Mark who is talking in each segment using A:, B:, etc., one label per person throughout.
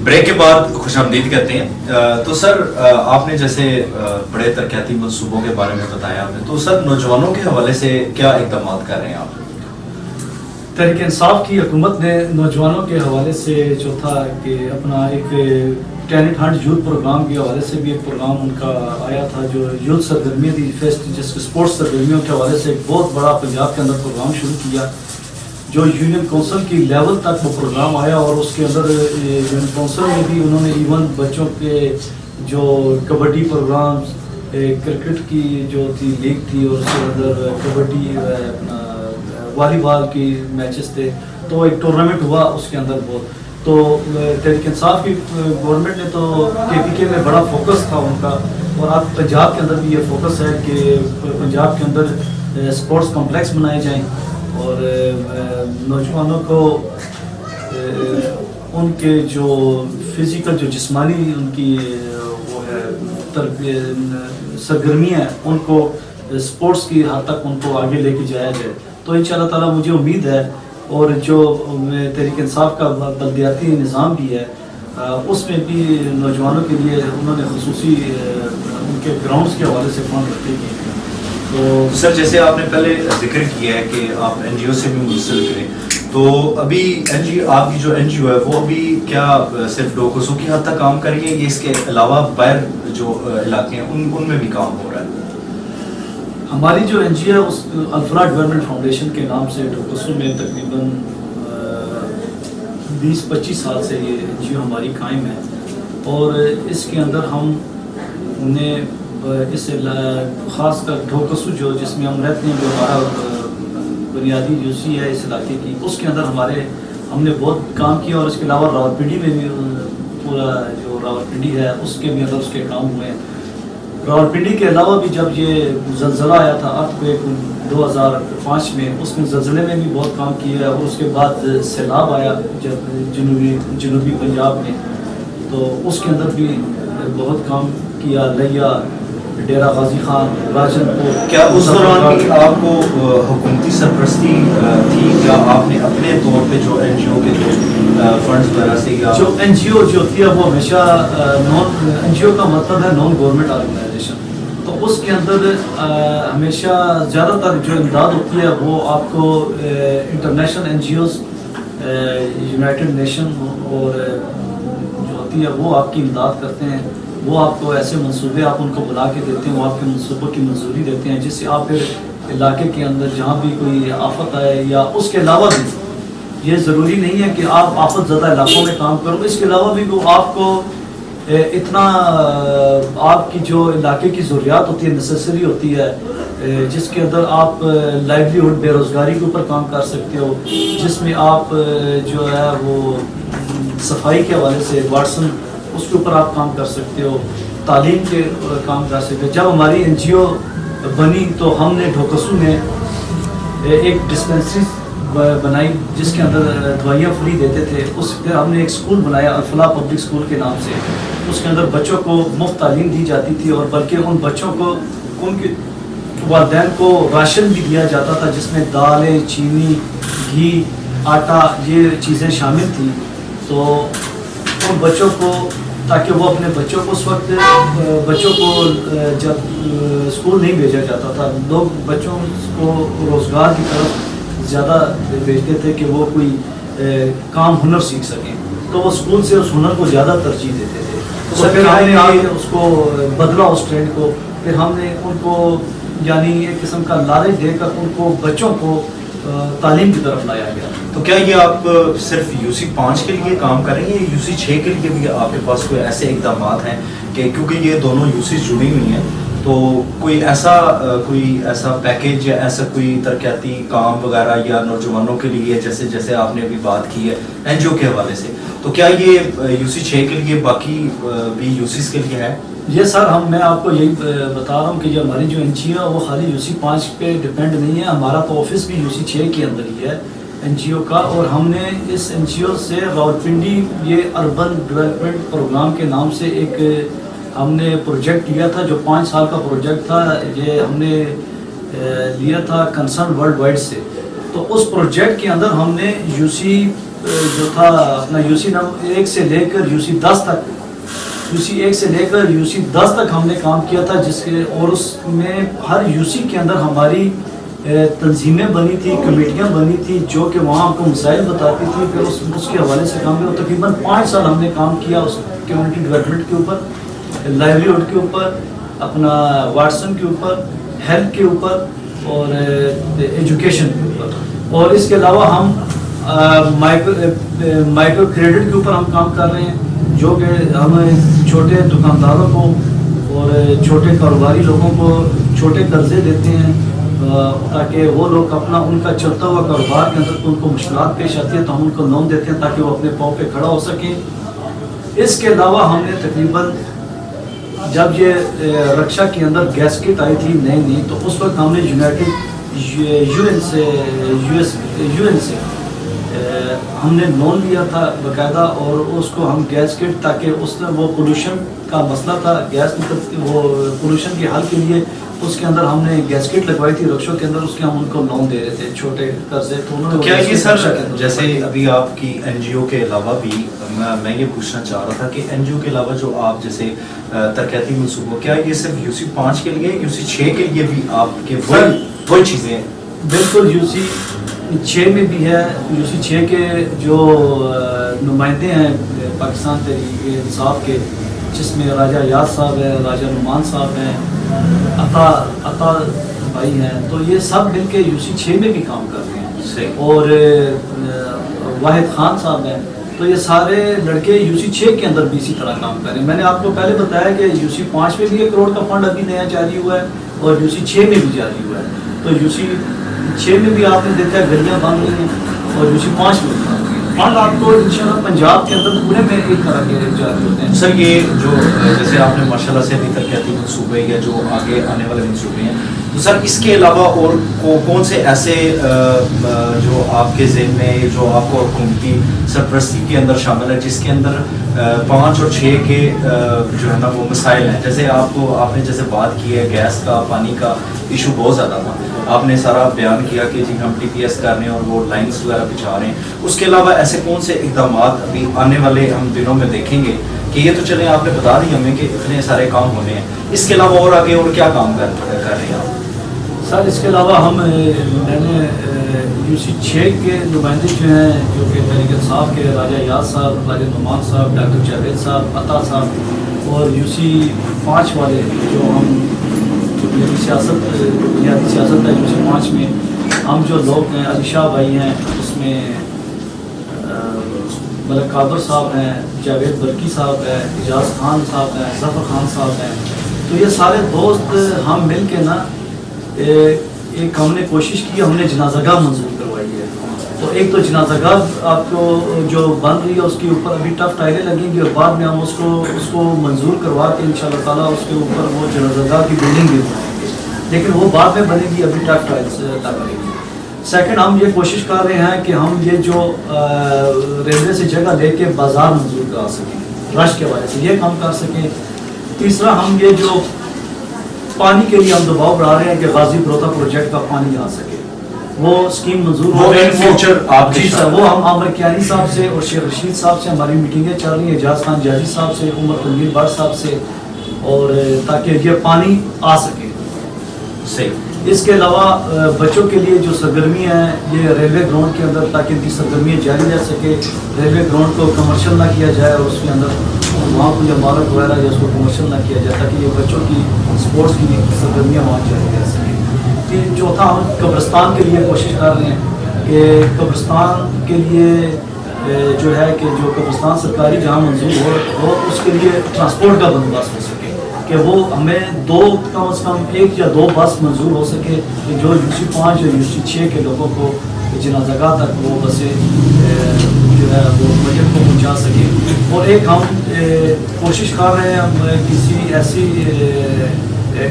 A: Break کے بعد خوش آمدید کرتے ہیں. تو سر آپ نے جیسے بڑے ترقیاتی منصوبوں کے بارے میں بتایا آپ نے, تو سر نوجوانوں کے حوالے سے کیا اقدامات کر رہے ہیں آپ؟
B: تحریک انصاف کی حکومت نے نوجوانوں کے حوالے سے جو تھا کہ اپنا ایک ٹیلنٹ ہنٹ یوتھ پروگرام کے حوالے سے بھی ایک پروگرام ان کا آیا تھا, جو یوتھ سرگرمیاں تھی فیسٹ, جس اسپورٹس سرگرمیوں کے حوالے سے ایک بہت بڑا پنجاب کے اندر پروگرام شروع کیا, جو یونین کونسل کی لیول تک وہ پروگرام آیا. اور اس کے اندر یونین کونسل میں بھی انہوں نے ایون بچوں کے جو کبڈی پروگرامز, کرکٹ کی جو تھی لیگ تھی, اور اس کے اندر کبڈی اپنا والی بال کی میچز تھے, تو ایک ٹورنامنٹ ہوا اس کے اندر بہت. تو تحریک انصاف کی گورنمنٹ نے تو KPK میں بڑا فوکس تھا ان کا, اور اب پنجاب کے اندر بھی یہ فوکس ہے کہ پنجاب کے اندر اسپورٹس کمپلیکس بنائے جائیں, اور نوجوانوں کو ان کے جو فزیکل جو جسمانی ان کی وہ ہے سرگرمیاں ہیں, ان کو اسپورٹس کی حد تک ان کو آگے لے کے جایا جائے. تو ان شاء اللہ تعالیٰ مجھے امید ہے, اور جو تحریک انصاف کا بلدیاتی نظام بھی ہے اس میں بھی نوجوانوں کے لیے انہوں نے خصوصی ان کے گراؤنڈس کے حوالے سے فنڈ رکھے گئے ہیں.
A: تو سر جیسے آپ نے پہلے ذکر کیا ہے کہ آپ NGO سے بھی منسلک کریں, تو ابھی آپ کی جو NGO ہے وہ ابھی کیا صرف ڈوکوسو کی حد تک کام کر رہی ہے, یا اس کے علاوہ باہر جو علاقے ہیں ان میں بھی کام ہو رہا ہے؟
B: ہماری جو NGO ہے اس الفلاح ڈیولپمنٹ فاؤنڈیشن کے نام سے ڈوکوسو میں تقریباً 20-25 سال سے یہ NGO ہماری قائم ہے, اور اس کے اندر ہم نے اس خاص کر ڈوکوسو جو جس میں ہم رہتے ہیں, جو ہمارا بنیادی UC ہے اس علاقے کی, اس کے اندر ہم نے بہت کام کیا. اور اس کے علاوہ راولپنڈی میں بھی پورا جو راولپنڈی ہے اس کے بھی اندر اس کے کام ہوئے ہیں. راولپنڈی کے علاوہ بھی جب یہ زلزلہ آیا تھا ارتھکویک 2005 میں, اس میں زلزلے میں بھی بہت کام کیا ہے. اور اس کے بعد سیلاب آیا جب جنوبی پنجاب میں, تو اس کے اندر بھی بہت کام کیا. لیا, ڈیرہ غازی خان, راجن کو.
A: کیا اس دوران بھی آپ کو حکومتی سرپرستی تھی, یا آپ نے اپنے طور پہ جو NGO کے جو فنڈز وغیرہ سے,
B: جو NGO جو تھی وہ ہمیشہ NGO کا مطلب ہے نان گورنمنٹ آرگنائزیشن, تو اس کے اندر ہمیشہ زیادہ تر جو امداد ہوتی ہے وہ آپ کو انٹرنیشنل NGOز, یونائٹڈ نیشن اور جو ہوتی ہے وہ آپ کی امداد کرتے ہیں. وہ آپ کو ایسے منصوبے آپ ان کو بلا کے دیتے ہیں, وہ آپ کے منصوبوں کی منظوری دیتے ہیں, جس سے آپ پھر علاقے کے اندر جہاں بھی کوئی آفت آئے, یا اس کے علاوہ بھی یہ ضروری نہیں ہے کہ آپ آفت زدہ علاقوں میں کام کرو, اس کے علاوہ بھی وہ آپ کو اتنا آپ کی جو علاقے کی ضروریات ہوتی ہے, نیسیسری ہوتی ہے, جس کے اندر آپ لائیولیہوڈ بے روزگاری کے اوپر کام کر سکتے ہو, جس میں آپ جو ہے وہ صفائی کے حوالے سے واٹسن اس کے اوپر آپ کام کر سکتے ہو, تعلیم کے کام کر سکتے ہو. جب ہماری NGO بنی تو ہم نے ڈوکوسو میں ایک ڈسپینسری بنائی جس کے اندر دوائیاں فری دیتے تھے. اس پھر ہم نے ایک اسکول بنایا الفلاح پبلک اسکول کے نام سے, اس کے اندر بچوں کو مفت تعلیم دی جاتی تھی, اور بلکہ ان بچوں کو ان کے والدین کو راشن بھی دیا جاتا تھا, جس میں دالیں, چینی, گھی, آٹا, یہ چیزیں شامل تھیں. تو ان بچوں کو, تاکہ وہ اپنے بچوں کو, اس وقت بچوں کو جب اسکول نہیں بھیجا جاتا تھا, لوگ بچوں کو روزگار کی طرف زیادہ بھیجتے تھے کہ وہ کوئی کام ہنر سیکھ سکیں, تو وہ اسکول سے اس ہنر کو زیادہ ترجیح دیتے تھے. تو پھر ہم نے اس کو بدلا, اس ٹرینڈ کو. پھر ہم نے ان کو یعنی ایک قسم کا لالچ دے کر ان کو بچوں کو تعلیم کی طرف لایا گیا.
A: تو کیا یہ آپ صرف UC 5 کے لیے کام کر رہے ہیں, یا UC 6 کے لیے بھی آپ کے پاس کوئی ایسے اقدامات ہیں کہ کیونکہ یہ دونوں UCs جڑی ہوئی ہیں, تو کوئی ایسا پیکیج یا ایسا کوئی ترقیاتی کام وغیرہ یا نوجوانوں کے لیے, جیسے آپ نے ابھی بات کی ہے NGO کے حوالے سے, تو کیا یہ UC 6 کے لیے باقی بھی UCs کے لیے ہے؟
B: یہ سر میں آپ کو یہی بتا رہا ہوں کہ یہ ہماری جو NGO ہے وہ خالی UC 5 پہ ڈپینڈ نہیں ہے. ہمارا تو آفس بھی UC 6 کے اندر ہی ہے NGO کا, اور ہم نے اس NGO سے راولپنڈی یہ اربن ڈیولپمنٹ پروگرام کے نام سے ایک ہم نے پروجیکٹ لیا تھا, جو 5 سال کا پروجیکٹ تھا. یہ ہم نے لیا تھا کنسرن ورلڈ وائڈ سے. تو اس پروجیکٹ کے اندر ہم نے UC جو تھا اپنا UC 1 سے لے کر UC 10 تک، UC 1 سے لے کر UC 10 تک ہم نے کام کیا تھا، جس کے اور اس میں ہر UC کے اندر ہماری تنظیمیں بنی تھی، کمیٹیاں بنی تھی جو کہ وہاں ہم کو مسائل بتاتی تھی، پھر اس کے حوالے سے کام کیا. تقریباً 5 سال ہم نے کام کیا اس کمیونٹی ڈیولپمنٹ کے اوپر، لائیولیہڈ کے اوپر، اپنا واٹسن کے اوپر، ہیلتھ کے اوپر اور ایجوکیشن کے اوپر. اور اس کے علاوہ ہم مائکرو کریڈٹ کے اوپر ہم کام کر رہے ہیں، جو کہ ہم چھوٹے دکانداروں کو اور چھوٹے کاروباری لوگوں کو چھوٹے قرضے دیتے ہیں تاکہ وہ لوگ اپنا ان کا چلتا ہوا کاروبار کے اندر ان کو مشکلات پیش آتی ہے تو ہم ان کو لون دیتے ہیں تاکہ وہ اپنے پاؤں پہ کھڑا ہو سکیں. اس کے علاوہ ہم نے تقریباً جب یہ رکشا کے اندر گیس کٹ آئی تھی نئی تو اس وقت ہم نے یو این سے ہم نے لون لیا تھا باقاعدہ، اور اس کو ہم گیس کٹ تاکہ اس میں وہ پولوشن کا مسئلہ تھا، گیس وہ پولوشن کے حل کے لیے اس کے اندر ہم نے گیس کٹ لگوائی تھی رکشوں کے اندر، اس کے ہم ان کو لون دے رہے تھے چھوٹے قرضے. تو انہوں نے
A: کیا یہ سر جیسے ابھی آپ کی NGO کے علاوہ بھی میں یہ پوچھنا چاہ رہا تھا کہ NGO کے علاوہ جو آپ جیسے ترقیاتی منصوبوں، کیا یہ صرف UC 5 کے لیے UC 6 کے لیے بھی آپ کے وہی چیزیں ہیں؟
B: بالکل UC 6 میں بھی ہے. UC 6 کے جو نمائندے ہیں پاکستان تحریک انصاف کے، جس میں راجہ یاد صاحب ہے، راجہ نعمان صاحب ہیں، عطا بھائی ہیں، تو یہ سب مل کے UC 6 میں بھی کام کر رہے ہیں. اور واحد خان صاحب ہیں، تو یہ سارے لڑکے UC 6 کے اندر بھی اسی طرح کام کر رہے ہیں. میں نے آپ کو پہلے بتایا کہ UC 5 میں بھی 1 کروڑ کا فنڈ ابھی نیا جاری ہوا ہے اور UC 6 میں بھی جاری ہوا ہے. تو UC 6 میں بھی آپ نے دیکھا ہے گلیاں بن رہی ہیں اور UC 5 میں بھی بن رہی ہیں. فنڈ آپ کو انشاءاللہ پنجاب کے اندر پورے میں ایک طرح کے جاری ہوتے ہیں.
A: سر یہ جو جیسے آپ نے ماشاءاللہ سے ابھی ترقیاتی منصوبے یا جو آگے آنے والے منصوبے ہیں، تو سر اس کے علاوہ اور کون سے ایسے جو آپ کے ذہن میں جو آپ کو حکومتی سرپرستی کے اندر شامل ہے، جس کے اندر 5 اور 6 کے جو ہے نا وہ مسائل ہیں؟ جیسے آپ نے جیسے بات کی ہے گیس کا، پانی کا ایشو بہت زیادہ تھا، آپ نے سارا بیان کیا کہ جی ہم TPS کر رہے ہیں اور وہ لائنس وغیرہ بچھا رہے ہیں. اس کے علاوہ ایسے کون سے اقدامات ابھی آنے والے ہم دنوں میں دیکھیں گے کہ یہ تو چلیں آپ نے بتا دی ہمیں کہ اتنے سارے کام ہونے ہیں، اس کے علاوہ اور آگے اور کیا کام کر رہے ہیں آپ؟
B: سر اس کے علاوہ میں نے UC 6 کے نمائندے جو ہیں، جو کہ تحریک انصاف کے راجہ یاد صاحب، راجہ نعمان صاحب، ڈاکٹر جاوید صاحب، عطا صاحب، اور UC 5 والے جو ہم بنیادی سیاست ہے UC 5 میں ہم جو لوگ ہیں، علی شاہ بھائی ہیں، اس میں ملک قادر صاحب ہیں، جاوید برکی صاحب ہیں، اجاز خان صاحب ہیں، ظفر خان صاحب ہیں. تو یہ سارے دوست ہم مل کے نا ایک ہم نے کوشش کی، ہم نے جنازہ گاہ منظور کروائی ہے. تو ایک تو جنازہ گاہ آپ کو جو بن رہی ہے اس کے اوپر ابھی ٹف ٹائلیں لگیں گی اور بعد میں ہم اس کو منظور کروا کے انشاءاللہ تعالیٰ اس کے اوپر وہ جنازہ گاہ کی بلڈنگ بھی بنائیں گے، لیکن وہ بعد میں بنے گی، ابھی ٹف ٹائلس لگے گی. سیکنڈ ہم یہ کوشش کر رہے ہیں کہ ہم یہ جو ریلوے سے جگہ لے کے بازار منظور کرا سکیں، رش کے حوالے سے یہ کام کر سکیں. تیسرا ہم یہ جو پانی کے لیے ہم دباؤ بڑھا رہے ہیں کہ غازی بروتا پروجیکٹ کا پانی آ سکے، وہ اسکیم منظور ہو رہی ہے. جی سر، وہ ہم عامر کیانی صاحب سے اور شیخ رشید صاحب سے ہماری میٹنگیں چل رہی ہیں، اجاز خان جاجی صاحب سے، عمر تنویر بٹ صاحب سے، اور تاکہ یہ پانی آ سکے.
A: صحیح.
B: اس کے علاوہ بچوں کے لیے جو سرگرمیاں ہیں یہ ریلوے گراؤنڈ کے اندر تاکہ ان کی سرگرمیاں جاری رہ سکے، ریلوے گراؤنڈ کو کمرشل نہ کیا جائے اور اس کے اندر وہاں کوئی عمارت وغیرہ یا اس کو کمرشل نہ کیا جائے تاکہ یہ بچوں کی اسپورٹس کی سرگرمیاں وہاں جاری رہ سکیں. چوتھا ہم قبرستان کے لیے کوشش کر رہے ہیں کہ قبرستان کے لیے جو ہے کہ جو قبرستان سرکاری جہاں منظور ہو اس کے لیے ٹرانسپورٹ کا بندوبست ہو سکے، کہ وہ ہمیں کم از کم 1 یا 2 بس منظور ہو سکے کہ جو UC 5 اور UC 6 کے لوگوں کو جنازہ گاہ تک وہ بسیں جو ہے وہ بجٹ کو پہنچا سکے. اور ایک ہم کوشش کر رہے ہیں ہم کسی ایسی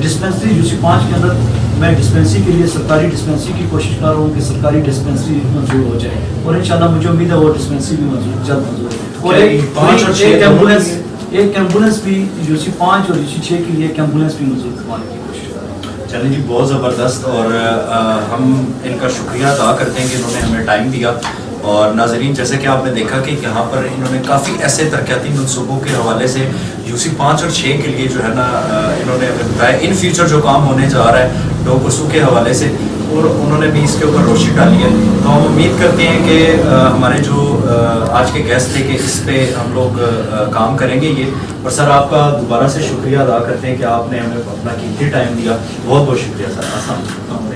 B: ڈسپینسری UC 5 کے اندر، میں ڈسپینسری کے لیے سرکاری ڈسپینسری کی کوشش کر رہا ہوں کہ سرکاری ڈسپینسری منظور ہو جائے اور انشاءاللہ مجھے امید ہے وہ ڈسپینسری بھی جلد منظور ہو. اور ایک ایمبولینس بھی UC 5 اور UC 6 کے لیے ایک ایمبولینس بھی منظور کروانے کی کوشش کر رہا ہوں.
A: چلیں جی، بہت زبردست، اور ہم ان کا شکریہ ادا کرتے ہیں کہ انہوں نے ہمیں ٹائم دیا اور ناظرین جیسے کہ آپ نے دیکھا کہ یہاں پر انہوں نے کافی ایسے ترقیاتی منصوبوں کے حوالے سے UC 5 اور 6 کے لیے جو ہے نا انہوں نے بتایا ان فیوچر جو کام ہونے جا رہا ہے ڈوکوسو کے حوالے سے، اور انہوں نے بھی اس کے اوپر روشنی ڈالی ہے. تو ہم امید کرتے ہیں کہ ہمارے جو آج کے گیسٹ تھے کہ اس پہ ہم لوگ کام کریں گے یہ. اور سر آپ کا دوبارہ سے شکریہ ادا کرتے ہیں کہ آپ نے ہمیں اپنا قیمتی ٹائم دیا. بہت بہت شکریہ سر. السلام علیکم.